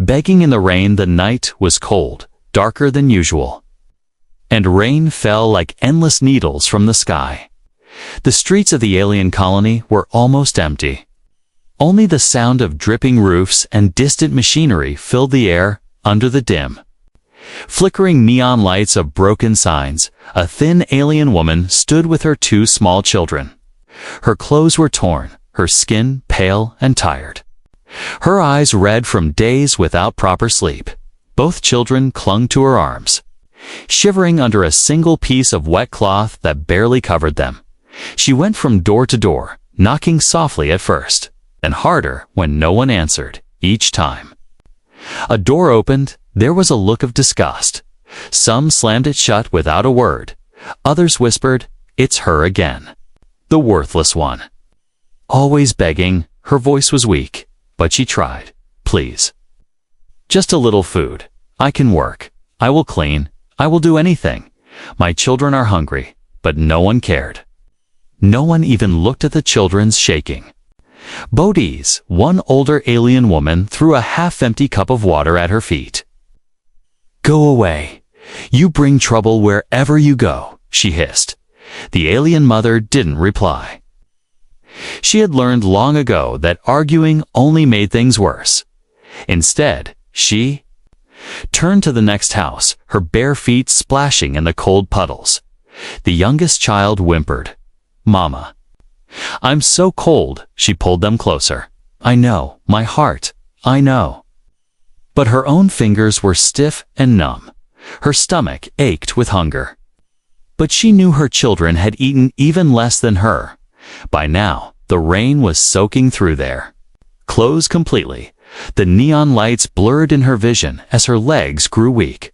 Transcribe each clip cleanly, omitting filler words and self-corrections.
Begging in the rain, the night was cold, darker than usual. And rain fell like endless needles from the sky. The streets of the alien colony were almost empty. Only the sound of dripping roofs and distant machinery filled the air under the dim, flickering neon lights of broken signs. A thin alien woman stood with her 2 small children. Her clothes were torn, her skin pale and tired. Her eyes red from days without proper sleep. Both children clung to her arms, shivering under a single piece of wet cloth that barely covered them. She went from door to door, knocking softly at first, and harder when no one answered, each time. A door opened. There was a look of disgust. Some slammed it shut without a word. Others whispered, "It's her again. The worthless one." Always begging, her voice was weak, but she tried. "Please. Just a little food. I can work. I will clean. I will do anything. My children are hungry." But no one cared. No one even looked at the children's shaking. Bodies, one older alien woman, threw a half-empty cup of water at her feet. "Go away. You bring trouble wherever you go," she hissed. The alien mother didn't reply. She had learned long ago that arguing only made things worse. Instead, she turned to the next house, her bare feet splashing in the cold puddles. The youngest child whimpered, "Mama, I'm so cold." She pulled them closer. "I know, my heart, I know." But her own fingers were stiff and numb. Her stomach ached with hunger. But she knew her children had eaten even less than her. By now, the rain was soaking through their clothes completely. The neon lights blurred in her vision as her legs grew weak.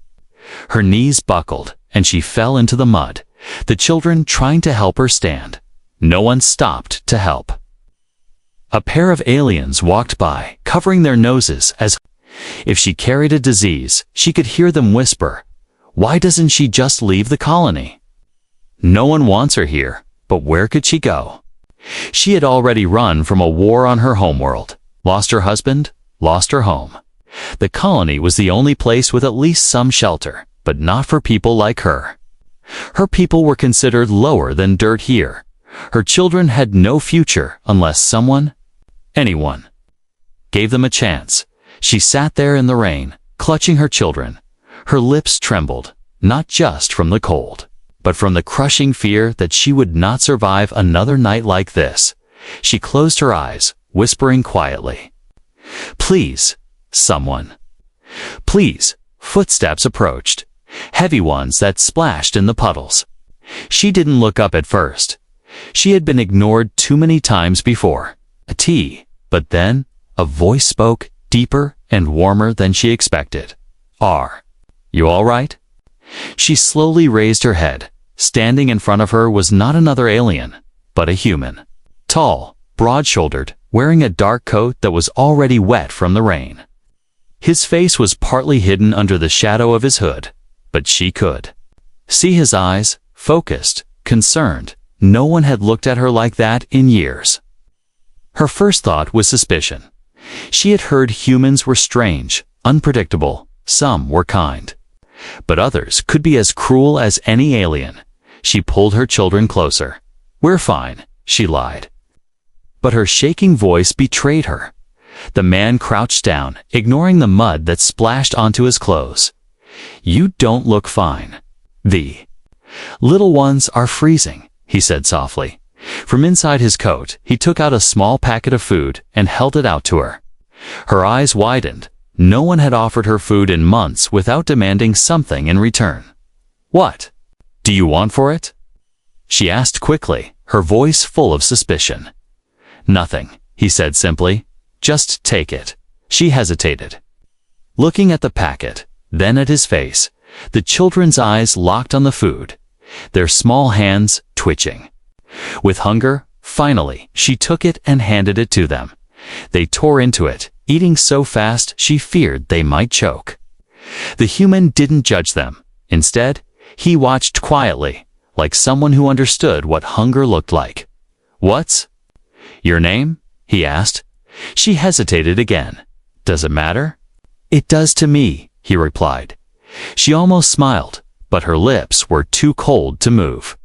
Her knees buckled, and she fell into the mud, the children trying to help her stand. No one stopped to help. A pair of aliens walked by, covering their noses as if she carried a disease. She could hear them whisper, "Why doesn't she just leave the colony? No one wants her here." But where could she go? She had already run from a war on her homeworld, lost her husband, lost her home. The colony was the only place with at least some shelter, but not for people like her. Her people were considered lower than dirt here. Her children had no future unless anyone, gave them a chance. She sat there in the rain, clutching her children. Her lips trembled, not just from the cold, but from the crushing fear that she would not survive another night like this. She closed her eyes, whispering quietly, "Please, someone. Please." Footsteps approached, heavy ones that splashed in the puddles. She didn't look up at first. She had been ignored too many times before. But then, a voice spoke, deeper and warmer than she expected. "Are you all right?" She slowly raised her head. Standing in front of her was not another alien, but a human. Tall, broad-shouldered, wearing a dark coat that was already wet from the rain. His face was partly hidden under the shadow of his hood, but she could see his eyes, focused, concerned. No one had looked at her like that in years. Her first thought was suspicion. She had heard humans were strange, unpredictable. Some were kind, but others could be as cruel as any alien. She pulled her children closer. "We're fine," she lied. But her shaking voice betrayed her. The man crouched down, ignoring the mud that splashed onto his clothes. "You don't look fine. The little ones are freezing," he said softly. From inside his coat, he took out a small packet of food and held it out to her. Her eyes widened. No one had offered her food in months without demanding something in return. "What do you want for it?" she asked quickly, her voice full of suspicion. "Nothing," he said simply. "Just take it." She hesitated, looking at the packet, then at his face. The children's eyes locked on the food, their small hands twitching with hunger. Finally, she took it and handed it to them. They tore into it, eating so fast she feared they might choke. The human didn't judge them. Instead, he watched quietly, like someone who understood what hunger looked like. "What's your name?" he asked. She hesitated again. "Does it matter?" "It does to me," he replied. She almost smiled, but her lips were too cold to move.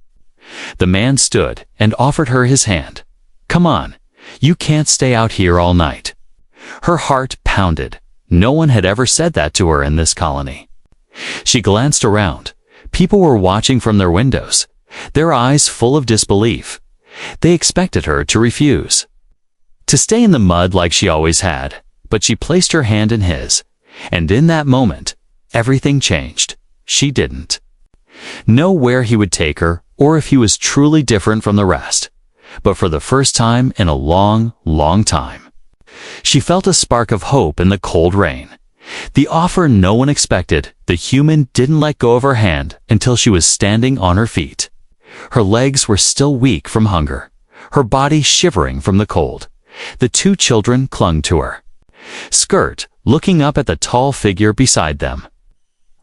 The man stood and offered her his hand. "Come on, you can't stay out here all night." Her heart pounded. No one had ever said that to her in this colony. She glanced around. People were watching from their windows, their eyes full of disbelief. They expected her to refuse, to stay in the mud like she always had, but she placed her hand in his, and in that moment, everything changed. She didn't know where he would take her or if he was truly different from the rest, but for the first time in a long, long time, she felt a spark of hope in the cold rain. The offer no one expected, the human didn't let go of her hand until she was standing on her feet. Her legs were still weak from hunger, her body shivering from the cold. The two children clung to her skirt, looking up at the tall figure beside them.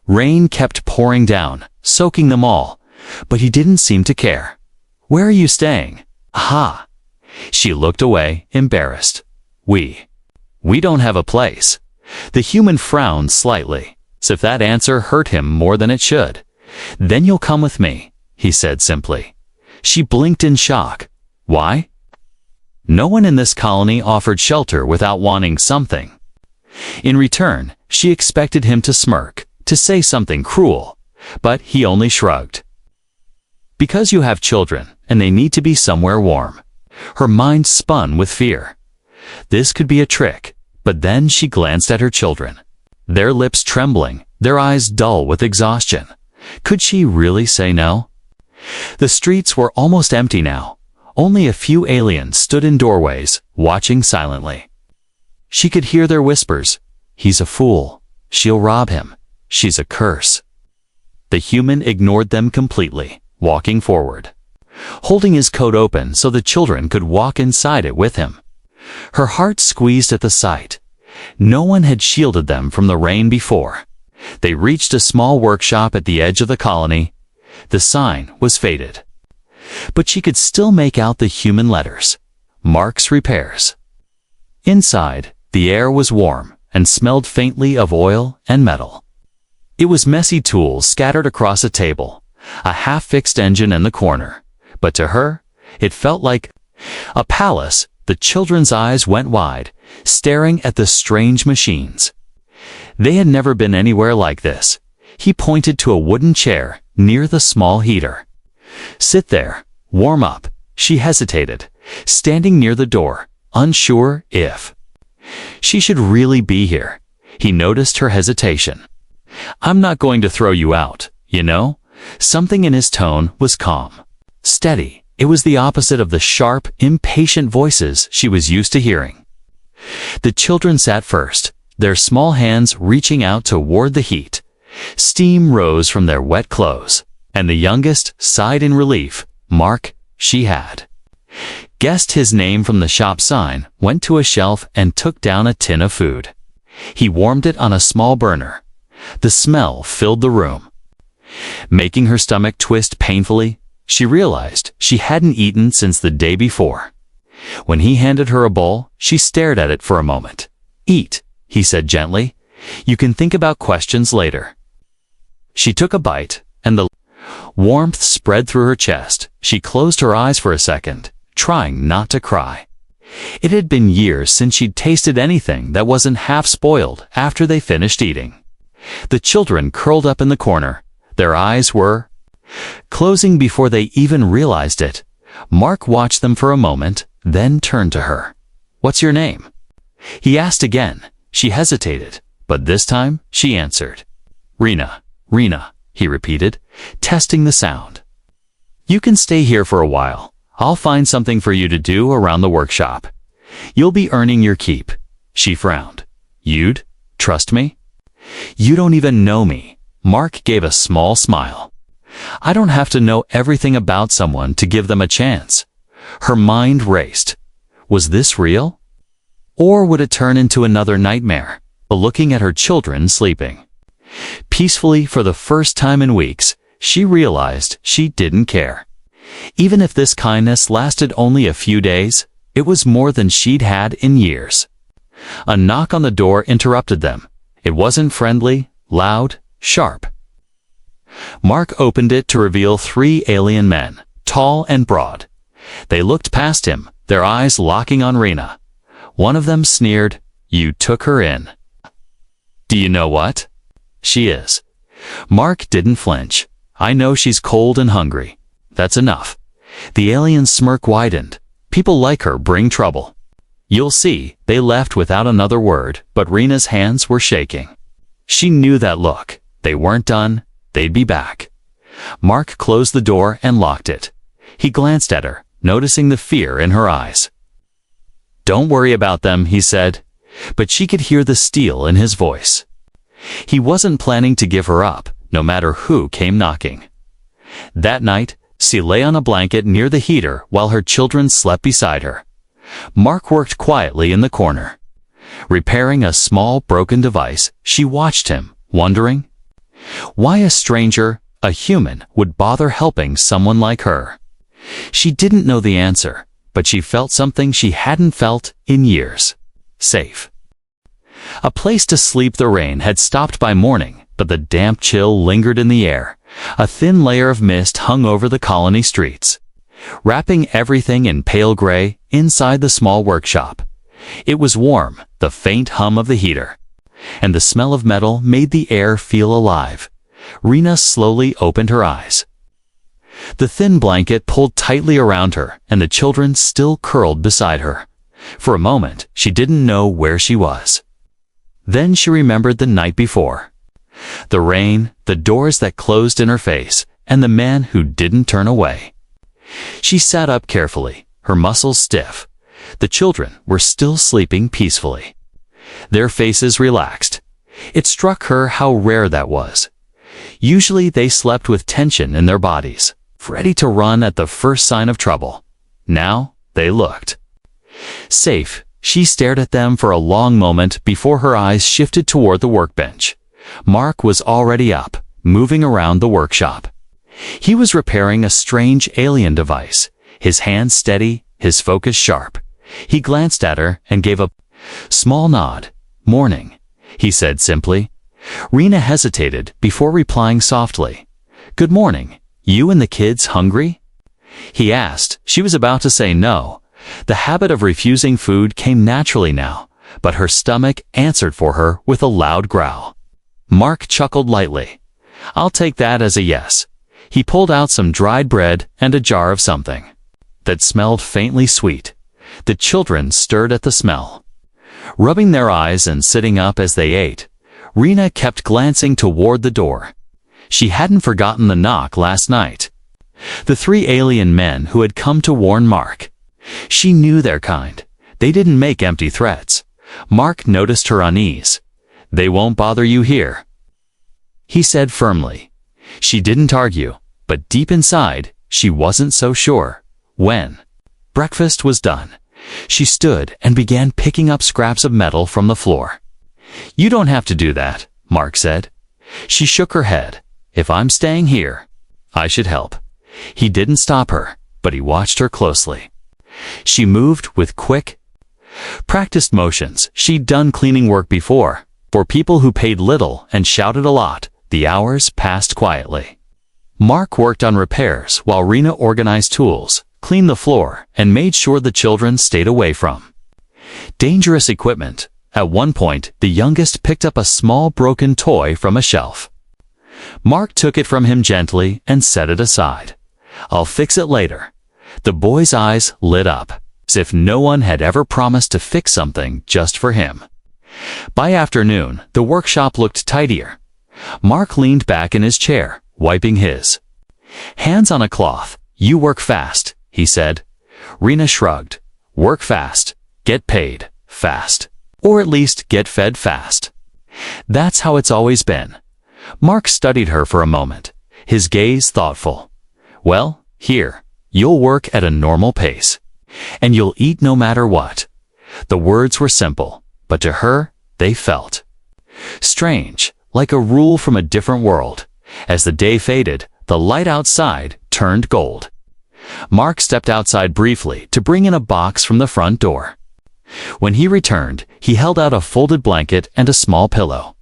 Rain kept pouring down, soaking them all, but he didn't seem to care. "Where are you staying?" "Aha!" She looked away, embarrassed. We don't have a place." The human frowned slightly, as if that answer hurt him more than it should. "Then you'll come with me," he said simply. She blinked in shock. Why? No one in this colony offered shelter without wanting something. In return, she expected him to smirk, to say something cruel, but he only shrugged. "Because you have children, and they need to be somewhere warm." Her mind spun with fear. This could be a trick, but then she glanced at her children, their lips trembling, their eyes dull with exhaustion. Could she really say no? The streets were almost empty now. Only a few aliens stood in doorways, watching silently. She could hear their whispers. "He's a fool. She'll rob him. She's a curse." The human ignored them completely, walking forward, holding his coat open so the children could walk inside it with him. Her heart squeezed at the sight. No one had shielded them from the rain before. They reached a small workshop at the edge of the colony. The sign was faded, but she could still make out the human letters. Mark's Repairs. Inside, the air was warm and smelled faintly of oil and metal. It was messy tools scattered across a table, a half-fixed engine in the corner. But to her, it felt like a palace. The children's eyes went wide, staring at the strange machines. They had never been anywhere like this. He pointed to a wooden chair near the small heater. "Sit there, warm up." She hesitated, standing near the door, unsure if she should really be here. He noticed her hesitation. "I'm not going to throw you out, you know?" Something in his tone was calm, steady. It was the opposite of the sharp, impatient voices she was used to hearing. The children sat first, their small hands reaching out to ward the heat. Steam rose from their wet clothes, and the youngest sighed in relief. Mark, she had guessed his name from the shop sign, went to a shelf and took down a tin of food. He warmed it on a small burner. The smell filled the room, making her stomach twist painfully. She realized she hadn't eaten since the day before. When he handed her a bowl, she stared at it for a moment. "Eat," he said gently. "You can think about questions later." She took a bite, and the warmth spread through her chest. She closed her eyes for a second, trying not to cry. It had been years since she'd tasted anything that wasn't half spoiled after they finished eating. The children curled up in the corner. Their eyes were closing before they even realized it. Mark watched them for a moment, then turned to her. "What's your name?" he asked again. She hesitated, but this time she answered. "Rena, Rena," he repeated, testing the sound. "You can stay here for a while. I'll find something for you to do around the workshop. You'll be earning your keep." She frowned. "You'd trust me?" "You don't even know me." Mark gave a small smile. "I don't have to know everything about someone to give them a chance." Her mind raced. Was this real? Or would it turn into another nightmare? Looking at her children sleeping peacefully for the first time in weeks, she realized she didn't care. Even if this kindness lasted only a few days, it was more than she'd had in years. A knock on the door interrupted them. It wasn't friendly, loud, sharp. Mark opened it to reveal 3 alien men, tall and broad. They looked past him, their eyes locking on Rena. One of them sneered, "You took her in." "Do you know what she is?" Mark didn't flinch. "I know she's cold and hungry. That's enough." The alien's smirk widened. "People like her bring trouble." "You'll see." They left without another word, but Rena's hands were shaking. She knew that look. They weren't done. They'd be back. Mark closed the door and locked it. He glanced at her, noticing the fear in her eyes. "Don't worry about them," he said, but she could hear the steel in his voice. He wasn't planning to give her up, no matter who came knocking. That night, she lay on a blanket near the heater while her children slept beside her. Mark worked quietly in the corner. Repairing a small broken device, she watched him, wondering why a stranger, a human, would bother helping someone like her. She didn't know the answer, but she felt something she hadn't felt in years. Safe. A place to sleep. The rain had stopped by morning, but the damp chill lingered in the air. A thin layer of mist hung over the colony streets, wrapping everything in pale gray inside the small workshop. It was warm, the faint hum of the heater, and the smell of metal made the air feel alive. Rena slowly opened her eyes. The thin blanket pulled tightly around her, and the children still curled beside her. For a moment, she didn't know where she was. Then she remembered the night before. The rain, the doors that closed in her face, and the man who didn't turn away. She sat up carefully, her muscles stiff. The children were still sleeping peacefully. Their faces relaxed. It struck her how rare that was. Usually they slept with tension in their bodies, ready to run at the first sign of trouble. Now they looked safe. She stared at them for a long moment before her eyes shifted toward the workbench. Mark was already up, moving around the workshop. He was repairing a strange alien device, his hands steady, his focus sharp. He glanced at her and gave a small nod. "Morning," he said simply. Rena hesitated before replying softly. "Good morning. You and the kids hungry?" he asked. She was about to say no. The habit of refusing food came naturally now, but her stomach answered for her with a loud growl. Mark chuckled lightly. "I'll take that as a yes." He pulled out some dried bread and a jar of something that smelled faintly sweet. The children stirred at the smell, rubbing their eyes and sitting up as they ate. Rena kept glancing toward the door. She hadn't forgotten the knock last night. The 3 alien men who had come to warn Mark. She knew their kind. They didn't make empty threats. Mark noticed her unease. "They won't bother you here," he said firmly. She didn't argue, but deep inside, she wasn't so sure. When breakfast was done, she stood and began picking up scraps of metal from the floor. "You don't have to do that," Mark said. She shook her head. "If I'm staying here, I should help." He didn't stop her, but he watched her closely. She moved with quick, practiced motions. She'd done cleaning work before, for people who paid little and shouted a lot. The hours passed quietly. Mark worked on repairs while Rena organized tools, cleaned the floor, and made sure the children stayed away from dangerous equipment. At one point, the youngest picked up a small broken toy from a shelf. Mark took it from him gently and set it aside. "I'll fix it later." The boy's eyes lit up, as if no one had ever promised to fix something just for him. By afternoon, the workshop looked tidier. Mark leaned back in his chair, wiping his hands on a cloth. "You work fast," he said. Rena shrugged. "Work fast, get paid fast, or at least get fed fast. That's how it's always been." Mark studied her for a moment, his gaze thoughtful. "Well, here, you'll work at a normal pace, and you'll eat no matter what." The words were simple, but to her, they felt strange, like a rule from a different world. As the day faded, the light outside turned gold. Mark stepped outside briefly to bring in a box from the front door. When he returned, he held out a folded blanket and a small pillow.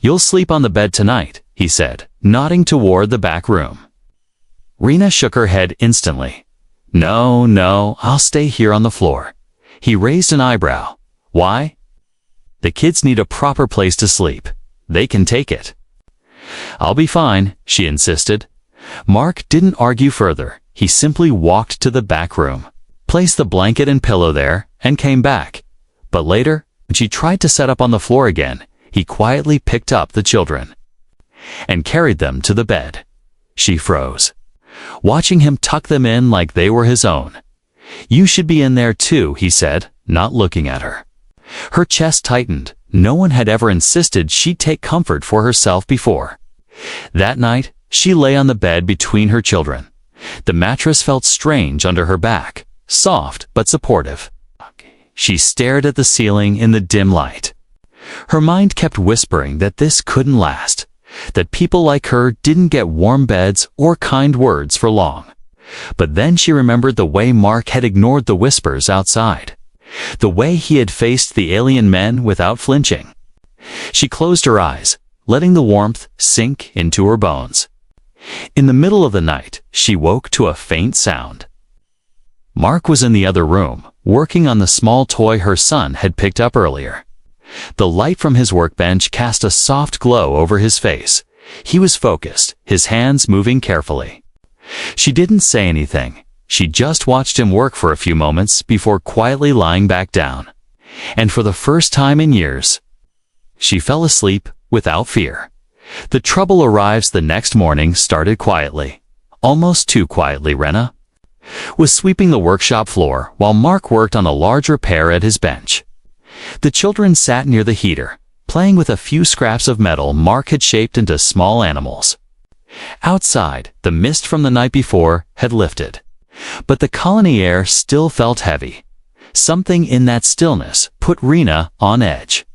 "You'll sleep on the bed tonight," he said, nodding toward the back room. Rena shook her head instantly. "No, no, I'll stay here on the floor." He raised an eyebrow. "Why?" "The kids need a proper place to sleep. They can take it." "I'll be fine," she insisted. Mark didn't argue further. He simply walked to the back room, placed the blanket and pillow there, and came back. But later, when she tried to set up on the floor again, he quietly picked up the children and carried them to the bed. She froze, watching him tuck them in like they were his own. "You should be in there too," he said, not looking at her. Her chest tightened. No one had ever insisted she'd take comfort for herself before. That night, she lay on the bed between her children. The mattress felt strange under her back, soft but supportive. She stared at the ceiling in the dim light. Her mind kept whispering that this couldn't last, that people like her didn't get warm beds or kind words for long. But then she remembered the way Mark had ignored the whispers outside, the way he had faced the alien men without flinching. She closed her eyes, letting the warmth sink into her bones. In the middle of the night, she woke to a faint sound. Mark was in the other room, working on the small toy her son had picked up earlier. The light from his workbench cast a soft glow over his face. He was focused, his hands moving carefully. She didn't say anything. She just watched him work for a few moments before quietly lying back down. And for the first time in years, she fell asleep without fear. The trouble arrives the next morning started quietly. Almost too quietly. Rena was sweeping the workshop floor while Mark worked on a large repair at his bench. The children sat near the heater, playing with a few scraps of metal Mark had shaped into small animals. Outside, the mist from the night before had lifted, but the colony air still felt heavy. Something in that stillness put Rena on edge.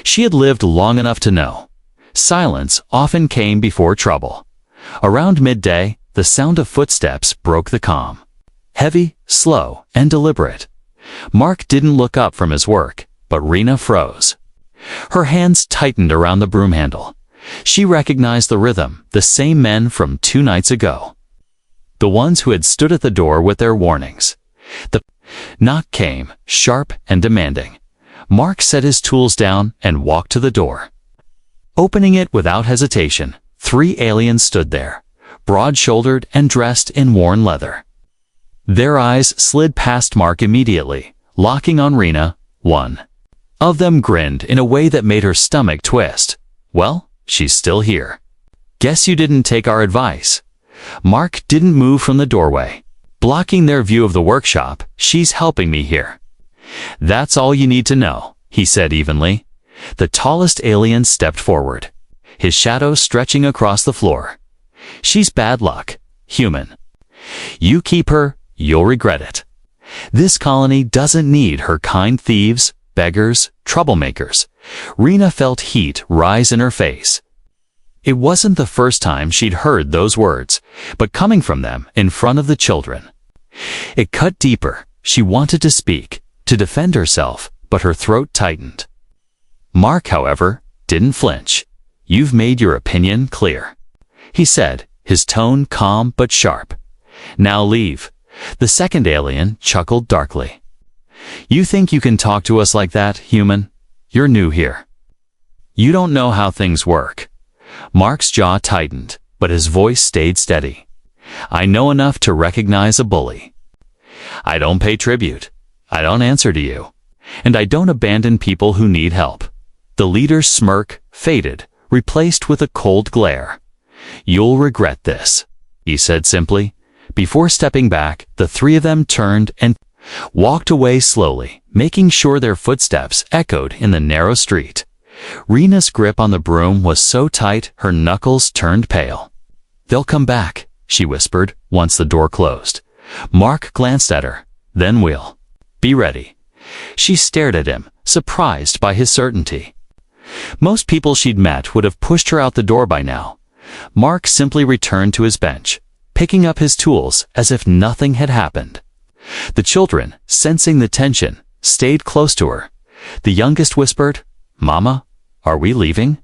She had lived long enough to know silence often came before trouble. Around midday, the sound of footsteps broke the calm. Heavy, slow, and deliberate. Mark didn't look up from his work, but Rena froze. Her hands tightened around the broom handle. She recognized the rhythm, the same men from 2 nights ago. The ones who had stood at the door with their warnings. The knock came, sharp and demanding. Mark set his tools down and walked to the door. Opening it without hesitation, 3 aliens stood there, broad-shouldered and dressed in worn leather. Their eyes slid past Mark immediately, locking on Rena. One of them grinned in a way that made her stomach twist. "Well, she's still here. Guess you didn't take our advice." Mark didn't move from the doorway, blocking their view of the workshop. "She's helping me here." "That's all you need to know," he said evenly. The tallest alien stepped forward, his shadow stretching across the floor. "She's bad luck, human. You keep her, you'll regret it. This colony doesn't need her kind thieves, beggars, troublemakers." Rena felt heat rise in her face. It wasn't the first time she'd heard those words, but coming from them in front of the children. It cut deeper. She wanted to speak, to defend herself, but her throat tightened. Mark, however, didn't flinch. "You've made your opinion clear," he said, his tone calm but sharp. "Now leave." The second alien chuckled darkly. "You think you can talk to us like that, human? You're new here. You don't know how things work." Mark's jaw tightened, but his voice stayed steady. "I know enough to recognize a bully. I don't pay tribute. I don't answer to you. And I don't abandon people who need help." The leader's smirk faded, replaced with a cold glare. "You'll regret this," he said simply. Before stepping back, the 3 of them turned and walked away slowly, making sure their footsteps echoed in the narrow street. Rena's grip on the broom was so tight her knuckles turned pale. "They'll come back," she whispered, once the door closed. Mark glanced at her. "Then we'll be ready." She stared at him, surprised by his certainty. Most people she'd met would have pushed her out the door by now. Mark simply returned to his bench, picking up his tools as if nothing had happened. The children, sensing the tension, stayed close to her. The youngest whispered, "Mama, are we leaving?"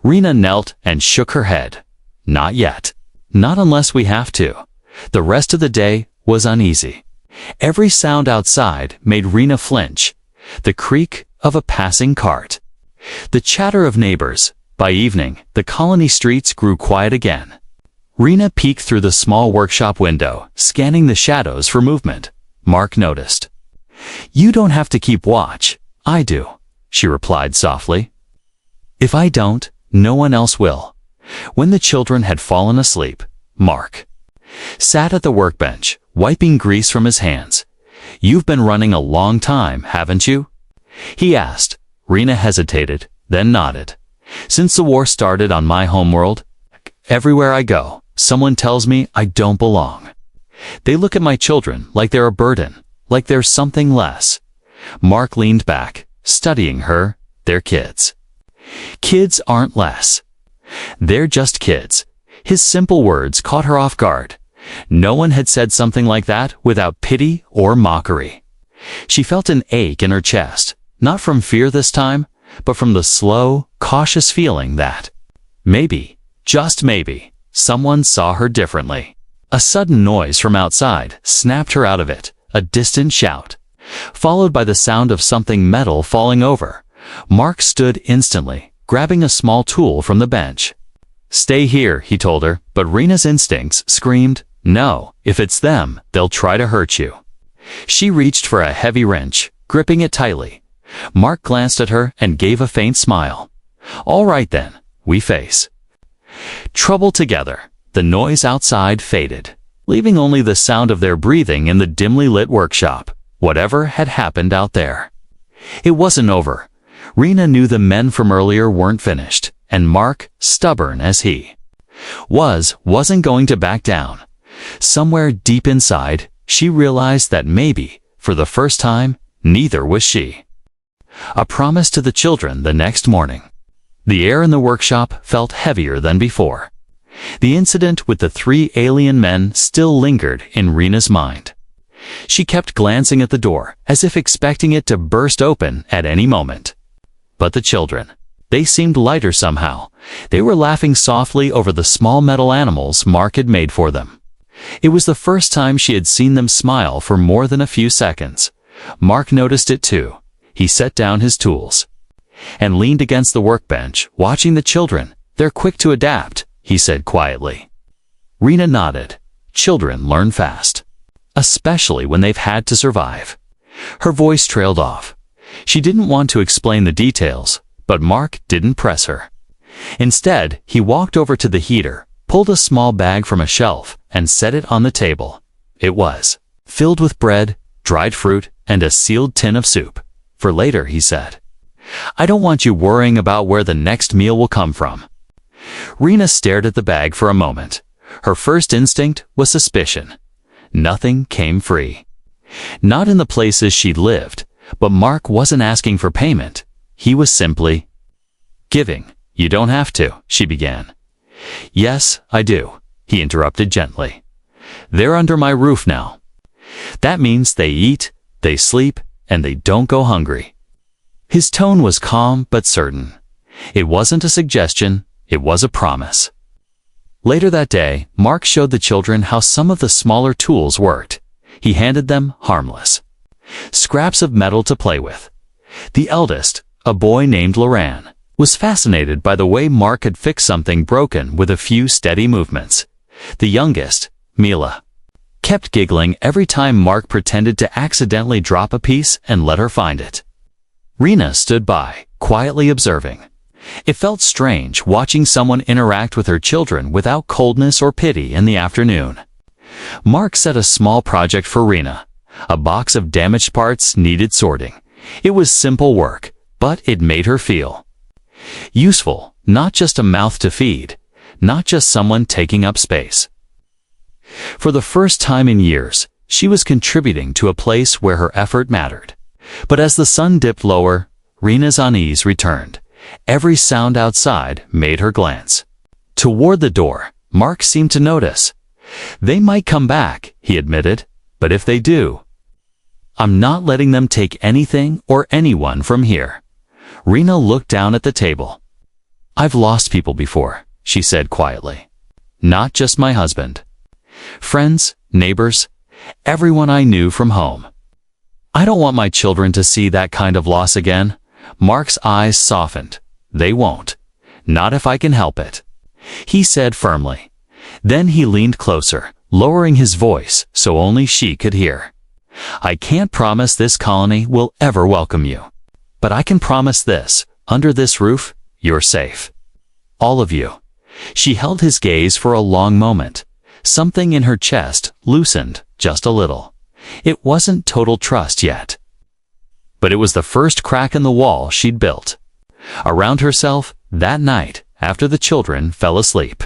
Rena knelt and shook her head. Not yet. Not unless we have to. The rest of the day was uneasy. Every sound outside made Rena flinch. The creak of a passing cart. The chatter of neighbors. By evening, the colony streets grew quiet again. Rena peeked through the small workshop window, scanning the shadows for movement. Mark noticed. "You don't have to keep watch. I do," she replied softly. "If I don't, no one else will." When the children had fallen asleep, Mark sat at the workbench, wiping grease from his hands. "You've been running a long time, haven't you?" he asked. Rena hesitated, then nodded. "Since the war started on my homeworld, everywhere I go, someone tells me I don't belong. They look at my children like they're a burden, like they're something less." Mark leaned back, studying her. "They're kids. Kids aren't less. They're just kids." His simple words caught her off guard. No one had said something like that without pity or mockery. She felt an ache in her chest, not from fear this time, but from the slow, cautious feeling that maybe, just maybe, someone saw her differently. A sudden noise from outside snapped her out of it, a distant shout, followed by the sound of something metal falling over. Mark stood instantly, grabbing a small tool from the bench. "Stay here," he told her, but Rena's instincts screamed, "No, if it's them, they'll try to hurt you." She reached for a heavy wrench, gripping it tightly. Mark glanced at her and gave a faint smile. "All right then, we face trouble together." The noise outside faded, leaving only the sound of their breathing in the dimly lit workshop. Whatever had happened out there, it wasn't over. Rena knew the men from earlier weren't finished, and Mark, stubborn as he wasn't going to back down. Somewhere deep inside, she realized that maybe, for the first time, neither was she. A promise to the children the next morning. The air in the workshop felt heavier than before. The incident with the 3 alien men still lingered in Rena's mind. She kept glancing at the door, as if expecting it to burst open at any moment. But the children, they seemed lighter somehow. They were laughing softly over the small metal animals Mark had made for them. It was the first time she had seen them smile for more than a few seconds. Mark noticed it too. He set down his tools and leaned against the workbench, watching the children. "They're quick to adapt," he said quietly. Rena nodded. Children learn fast, especially when they've had to survive. Her voice trailed off. She didn't want to explain the details, but Mark didn't press her. Instead, he walked over to the heater, pulled a small bag from a shelf, and set it on the table. It was filled with bread, dried fruit, and a sealed tin of soup. "For later," he said. "I don't want you worrying about where the next meal will come from." Rena stared at the bag for a moment. Her first instinct was suspicion. Nothing came free. Not in the places she'd lived, but Mark wasn't asking for payment. He was simply giving. "You don't have to," she began. "Yes, I do," he interrupted gently. "They're under my roof now. That means they eat, they sleep, and they don't go hungry." His tone was calm but certain. It wasn't a suggestion, it was a promise. Later that day, Mark showed the children how some of the smaller tools worked. He handed them, harmless, scraps of metal to play with. The eldest, a boy named Loran, was fascinated by the way Mark had fixed something broken with a few steady movements. The youngest, Mila, kept giggling every time Mark pretended to accidentally drop a piece and let her find it. Rena stood by, quietly observing. It felt strange watching someone interact with her children without coldness or pity in the afternoon. Mark set a small project for Rena. A box of damaged parts needed sorting. It was simple work, but it made her feel useful, not just a mouth to feed, not just someone taking up space. For the first time in years, she was contributing to a place where her effort mattered. But as the sun dipped lower, Rena's unease returned. Every sound outside made her glance toward the door. Mark seemed to notice. "They might come back," he admitted, "but if they do, I'm not letting them take anything or anyone from here." Rena looked down at the table. I've lost people before, she said quietly. Not just my husband. Friends, neighbors, everyone I knew from home. I don't want my children to see that kind of loss again. Mark's eyes softened. They won't. Not if I can help it, he said firmly. Then he leaned closer, lowering his voice so only she could hear. I can't promise this colony will ever welcome you. But I can promise this, under this roof, you're safe. All of you. She held his gaze for a long moment. Something in her chest loosened just a little. It wasn't total trust yet. But it was the first crack in the wall she'd built. Around herself, that night, after the children fell asleep,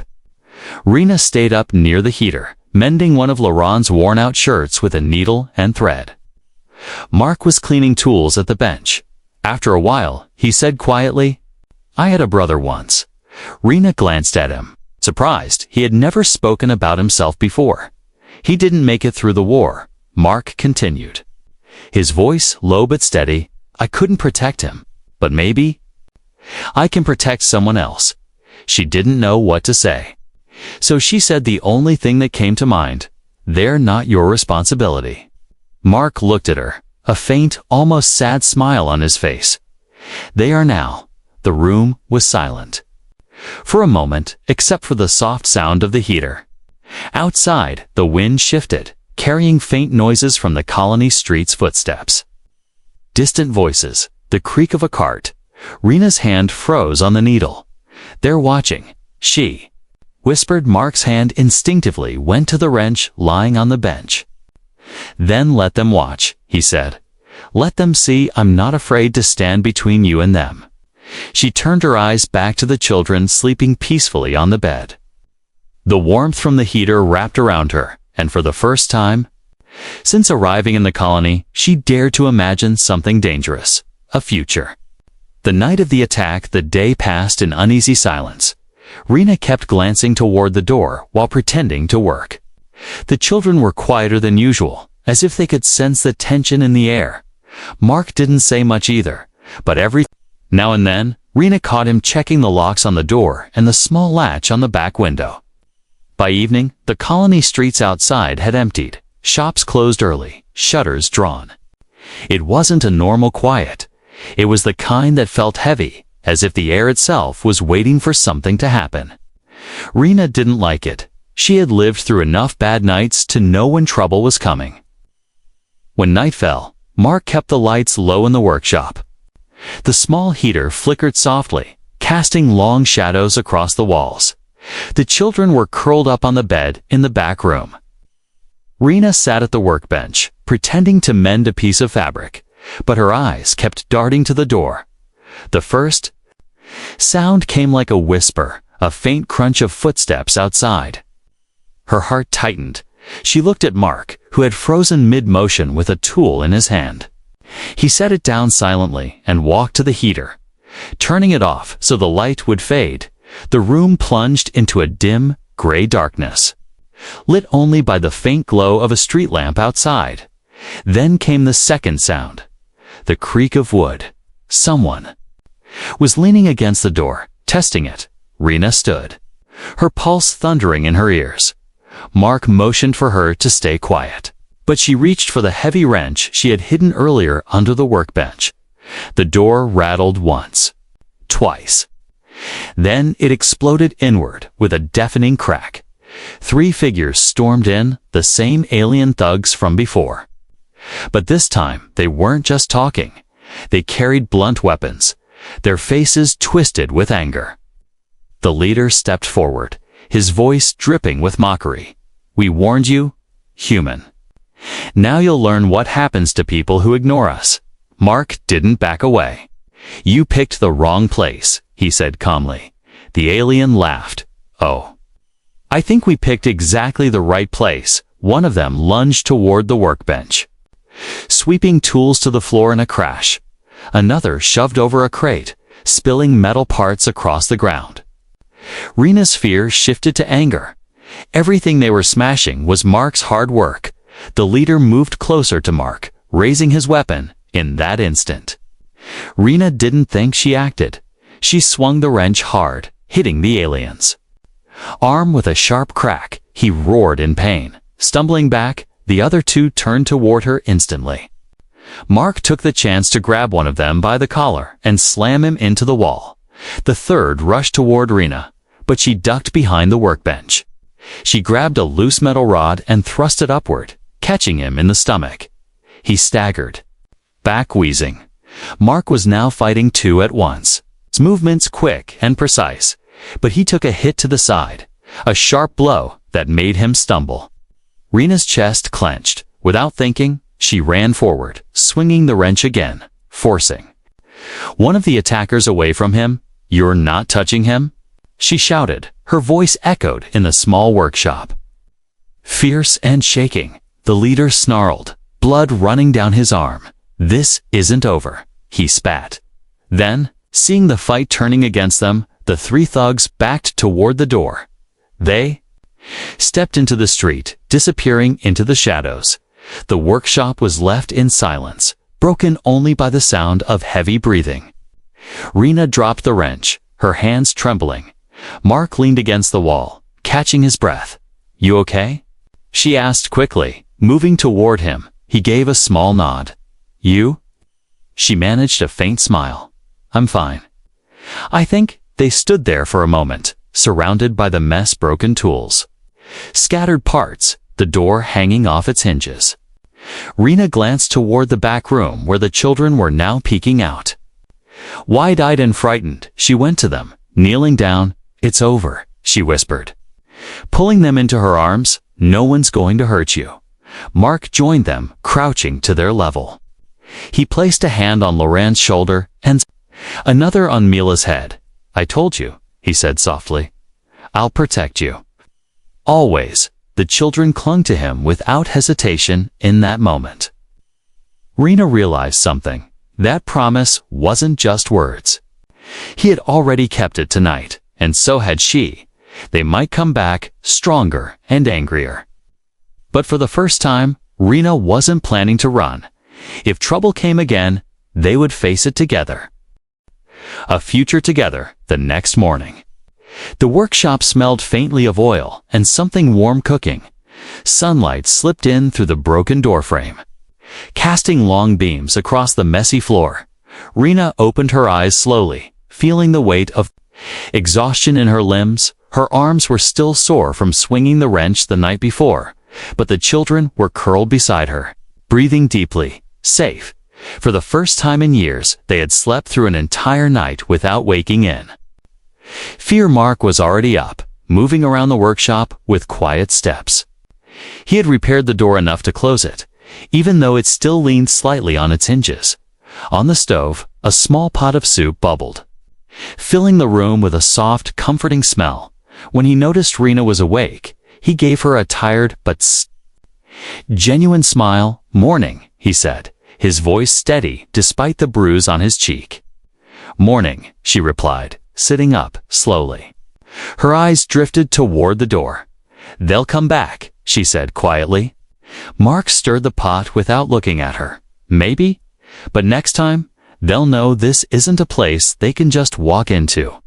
Rena stayed up near the heater, mending one of Laurent's worn-out shirts with a needle and thread. Mark was cleaning tools at the bench. After a while, he said quietly, I had a brother once. Rena glanced at him, surprised he had never spoken about himself before. He didn't make it through the war, Mark continued. His voice low but steady. I couldn't protect him, but maybe I can protect someone else. She didn't know what to say. So she said the only thing that came to mind, they're not your responsibility. Mark looked at her, a faint, almost sad smile on his face. They are now. The room was silent. For a moment, except for the soft sound of the heater. Outside, the wind shifted, carrying faint noises from the colony street's footsteps. Distant voices, the creak of a cart. Rena's hand froze on the needle. They're watching, she whispered. Mark's hand instinctively went to the wrench lying on the bench. Then let them watch, he said. Let them see I'm not afraid to stand between you and them. She turned her eyes back to the children sleeping peacefully on the bed. The warmth from the heater wrapped around her, and for the first time since arriving in the colony, she dared to imagine something dangerous, a future. The night of the attack, the day passed in uneasy silence. Rena kept glancing toward the door while pretending to work. The children were quieter than usual, as if they could sense the tension in the air. Mark didn't say much either, but every now and then, Rena caught him checking the locks on the door and the small latch on the back window. By evening, the colony streets outside had emptied, shops closed early, shutters drawn. It wasn't a normal quiet. It was the kind that felt heavy, as if the air itself was waiting for something to happen. Rena didn't like it. She had lived through enough bad nights to know when trouble was coming. When night fell, Mark kept the lights low in the workshop. The small heater flickered softly, casting long shadows across the walls. The children were curled up on the bed in the back room. Rena sat at the workbench, pretending to mend a piece of fabric, but her eyes kept darting to the door. The first sound came like a whisper, a faint crunch of footsteps outside. Her heart tightened. She looked at Mark, who had frozen mid-motion with a tool in his hand. He set it down silently and walked to the heater. Turning it off so the light would fade, the room plunged into a dim, gray darkness, lit only by the faint glow of a street lamp outside. Then came the second sound, the creak of wood. Someone was leaning against the door, testing it. Rena stood, her pulse thundering in her ears. Mark motioned for her to stay quiet, but she reached for the heavy wrench she had hidden earlier under the workbench. The door rattled once, twice. Then it exploded inward with a deafening crack. 3 figures stormed in, the same alien thugs from before. But this time, they weren't just talking. They carried blunt weapons, their faces twisted with anger. The leader stepped forward, his voice dripping with mockery. We warned you, human. Now you'll learn what happens to people who ignore us. Mark didn't back away. You picked the wrong place, he said calmly. The alien laughed. Oh. I think we picked exactly the right place. One of them lunged toward the workbench, sweeping tools to the floor in a crash. Another shoved over a crate, spilling metal parts across the ground. Rena's fear shifted to anger. Everything they were smashing was Mark's hard work. The leader moved closer to Mark, raising his weapon in that instant. Rena didn't think she acted. She swung the wrench hard, hitting the aliens. Armed with a sharp crack, he roared in pain. Stumbling back, the other two turned toward her instantly. Mark took the chance to grab one of them by the collar and slam him into the wall. The third rushed toward Rena, but she ducked behind the workbench. She grabbed a loose metal rod and thrust it upward, catching him in the stomach. He staggered, back wheezing. Mark was now fighting two at once. His movements quick and precise, but he took a hit to the side, a sharp blow that made him stumble. Rena's chest clenched. Without thinking, she ran forward, swinging the wrench again, forcing one of the attackers away from him. "You're not touching him?" she shouted. Her voice echoed in the small workshop. Fierce and shaking, the leader snarled, blood running down his arm. "This isn't over," he spat. Then, seeing the fight turning against them, the three thugs backed toward the door. They stepped into the street, disappearing into the shadows. The workshop was left in silence, broken only by the sound of heavy breathing. Rena dropped the wrench, her hands trembling. Mark leaned against the wall, catching his breath. "You okay?" she asked quickly, moving toward him. He gave a small nod. "You?" She managed a faint smile. "I'm fine." I think they stood there for a moment, surrounded by the broken tools. Scattered parts, the door hanging off its hinges. Rena glanced toward the back room where the children were now peeking out. Wide-eyed and frightened, she went to them, kneeling down. "It's over," she whispered, pulling them into her arms. "No one's going to hurt you." Mark joined them, crouching to their level. He placed a hand on Loren's shoulder and another on Mila's head. "I told you," he said softly. "I'll protect you." Always. The children clung to him without hesitation in that moment. Rena realized something. That promise wasn't just words. He had already kept it tonight, and so had she. They might come back, stronger and angrier. But for the first time, Rena wasn't planning to run. If trouble came again, they would face it together. A future together the next morning. The workshop smelled faintly of oil and something warm cooking. Sunlight slipped in through the broken doorframe, casting long beams across the messy floor. Rena opened her eyes slowly, feeling the weight of exhaustion in her limbs. Her arms were still sore from swinging the wrench the night before, but the children were curled beside her, breathing deeply, safe. For the first time in years, they had slept through an entire night without waking in. Fear Mark was already up, moving around the workshop with quiet steps. He had repaired the door enough to close it, even though it still leaned slightly on its hinges. On the stove, a small pot of soup bubbled, filling the room with a soft, comforting smell. When he noticed Rena was awake, he gave her a tired but genuine smile. "Morning," he said, his voice steady despite the bruise on his cheek. "Morning," she replied, sitting up slowly. Her eyes drifted toward the door. "They'll come back," she said quietly. Mark stirred the pot without looking at her. "Maybe, but next time, they'll know this isn't a place they can just walk into."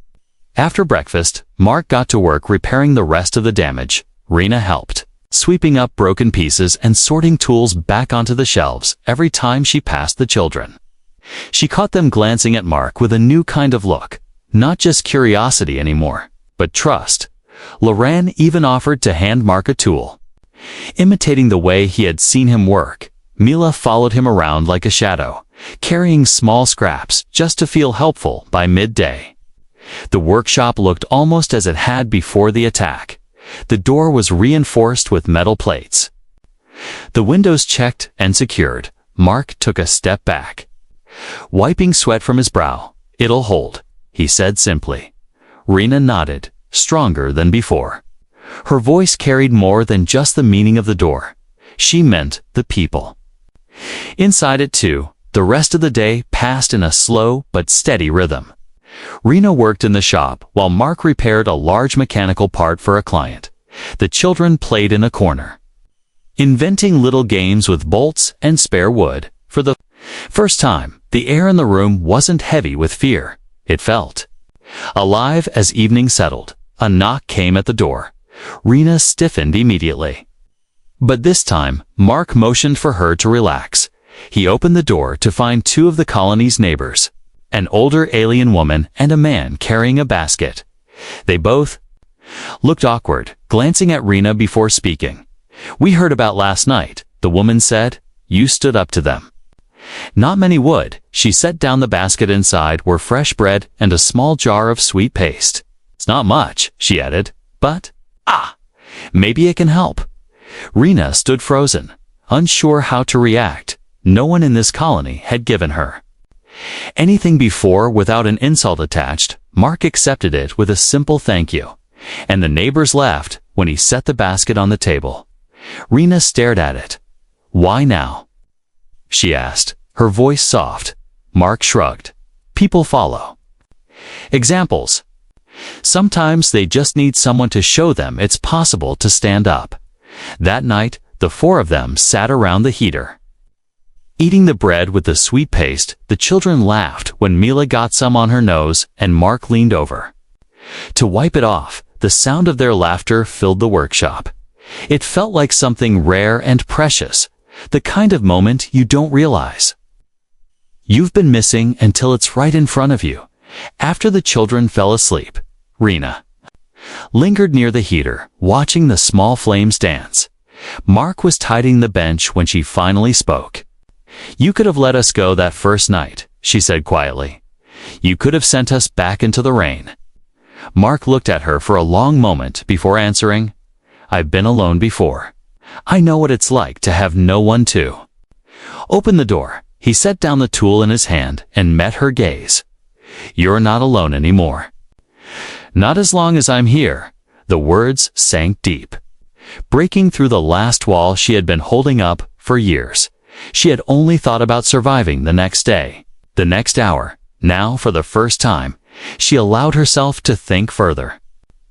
After breakfast, Mark got to work repairing the rest of the damage. Rena helped, sweeping up broken pieces and sorting tools back onto the shelves every time she passed the children. She caught them glancing at Mark with a new kind of look, not just curiosity anymore, but trust. Loren even offered to hand Mark a tool, imitating the way he had seen him work. Mila followed him around like a shadow, carrying small scraps just to feel helpful by midday. The workshop looked almost as it had before the attack. The door was reinforced with metal plates, the windows checked and secured. Mark took a step back, wiping sweat from his brow. "It'll hold," he said simply. Rena nodded, stronger than before. Her voice carried more than just the meaning of the door. She meant the people inside it too. The rest of the day passed in a slow but steady rhythm. Rena worked in the shop while Mark repaired a large mechanical part for a client. The children played in a corner, inventing little games with bolts and spare wood. For the first time, the air in the room wasn't heavy with fear. It felt Alive as evening settled, a knock came at the door. Rena stiffened immediately. But this time, Mark motioned for her to relax. He opened the door to find two of the colony's neighbors, an older alien woman and a man carrying a basket. They both looked awkward, glancing at Rena before speaking. "We heard about last night," the woman said. "You stood up to them." Not many would. She set down the basket. Inside were fresh bread and a small jar of sweet paste. "It's not much," she added, "but, maybe it can help." Rena stood frozen, unsure how to react. No one in this colony had given her anything before without an insult attached. Mark accepted it with a simple thank you, and the neighbors laughed when he set the basket on the table. Rena stared at it. "Why now?" she asked, her voice soft. Mark shrugged. "People follow examples. Sometimes they just need someone to show them it's possible to stand up." That night, the four of them sat around the heater, eating the bread with the sweet paste. The children laughed when Mila got some on her nose and Mark leaned over to wipe it off. The sound of their laughter filled the workshop. It felt like something rare and precious, the kind of moment you don't realize you've been missing until it's right in front of you. After the children fell asleep, Rena lingered near the heater, watching the small flames dance. Mark was tidying the bench when she finally spoke. "You could have let us go that first night," she said quietly. "You could have sent us back into the rain." Mark looked at her for a long moment before answering, "I've been alone before. I know what it's like to have no one to open the door." He set down the tool in his hand and met her gaze. "You're not alone anymore. Not as long as I'm here." The words sank deep, breaking through the last wall she had been holding up for years. She had only thought about surviving the next day, the next hour. Now, for the first time, she allowed herself to think further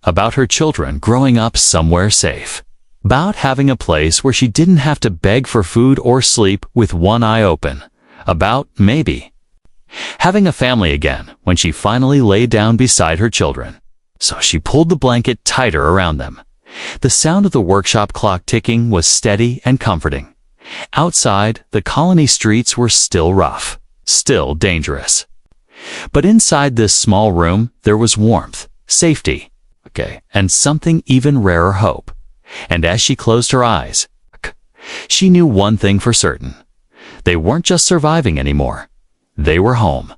about her children growing up somewhere safe, about having a place where she didn't have to beg for food or sleep with one eye open, about, maybe, having a family again when she finally lay down beside her children. So she pulled the blanket tighter around them. The sound of the workshop clock ticking was steady and comforting. Outside, the colony streets were still rough, still dangerous. But inside this small room, there was warmth, safety, and something even rarer, hope. And as she closed her eyes, she knew one thing for certain. They weren't just surviving anymore. They were home.